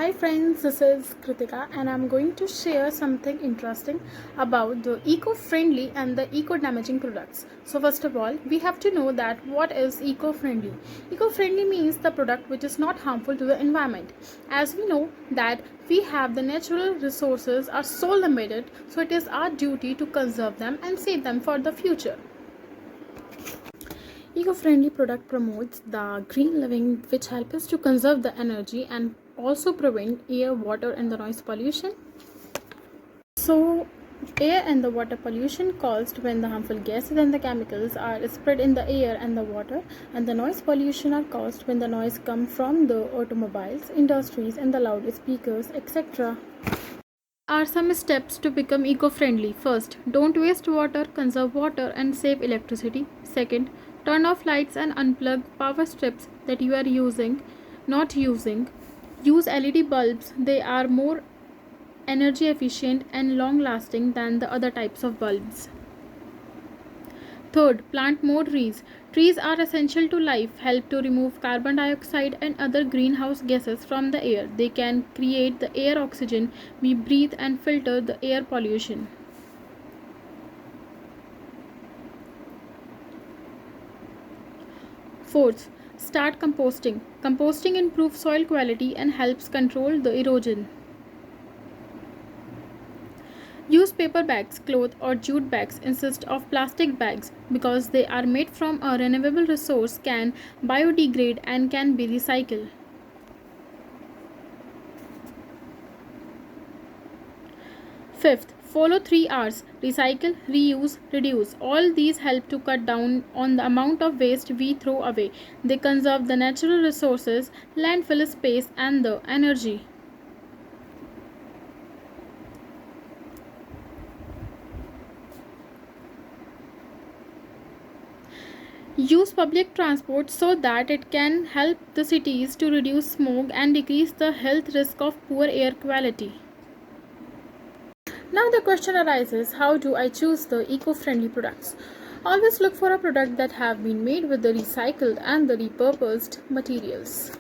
Hi friends, this is Kritika and I'm going to share something interesting about the eco-friendly and the eco-damaging products. So first of all, we have to know that what is eco-friendly. Eco-friendly means the product which is not harmful to the environment. As we know that we have the natural resources are so limited, so it is our duty to conserve them and save them for the future. Eco-friendly product promotes the green living which helps us to conserve the energy and also prevent air, water and the noise pollution. So air and the water pollution caused when the harmful gases and the chemicals are spread in the air and the water, and the noise pollution are caused when the noise comes from the automobiles, industries and the loudspeakers, etc. Are some steps to become eco-friendly. First, don't waste water, conserve water and save electricity. Second, turn off lights and unplug power strips that you are not using. Use LED bulbs. They are more energy efficient and long lasting than the other types of bulbs. Third, plant more trees. Trees are essential to life, help to remove carbon dioxide and other greenhouse gases from the air. They can create the air oxygen we breathe and filter the air pollution. Fourth, start composting. Composting improves soil quality and helps control the erosion. Use paper bags, cloth or jute bags instead of plastic bags because they are made from a renewable resource, can biodegrade and can be recycled. Fifth, follow 3 R's: recycle, reuse, reduce. All these help to cut down on the amount of waste we throw away. They conserve the natural resources, landfill space and the energy. Use public transport so that it can help the cities to reduce smoke and decrease the health risk of poor air quality. Now the question arises, how do I choose the eco-friendly products? Always look for a product that have been made with the recycled and the repurposed materials.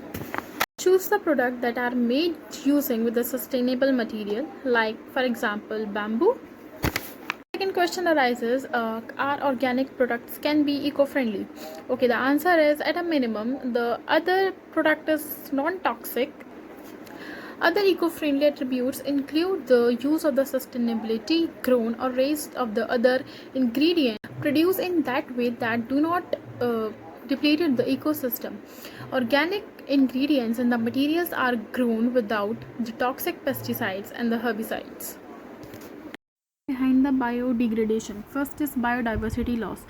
Choose the product that are made using with the sustainable material, like for example bamboo. Second question arises, are organic products can be eco-friendly? Okay, the answer is at a minimum the other product is non-toxic. Other eco-friendly attributes include the use of the sustainability grown or raised of the other ingredients produced in that way that do not deplete the ecosystem. Organic ingredients and the materials are grown without the toxic pesticides and the herbicides. Behind the biodegradation. First is biodiversity loss.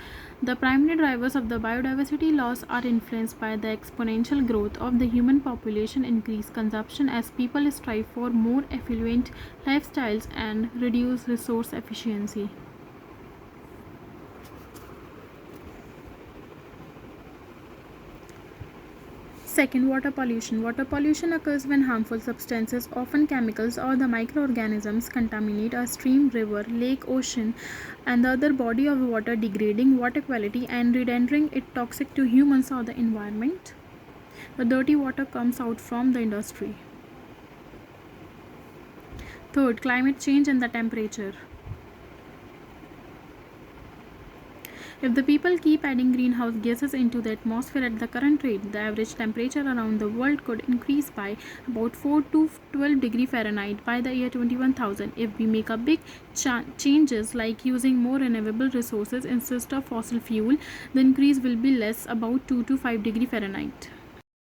The primary drivers of the biodiversity loss are influenced by the exponential growth of the human population, increased consumption as people strive for more affluent lifestyles and reduce resource efficiency. Second, water pollution. Water pollution occurs when harmful substances, often chemicals or the microorganisms, contaminate a stream, river, lake, ocean, and the other body of water, degrading water quality and rendering it toxic to humans or the environment. The dirty water comes out from the industry. Third, climate change and the temperature. If the people keep adding greenhouse gases into the atmosphere at the current rate, the average temperature around the world could increase by about 4 to 12 degree Fahrenheit by the year 21,000. If we make a big changes like using more renewable resources instead of fossil fuel, the increase will be less, about 2 to 5 degree Fahrenheit.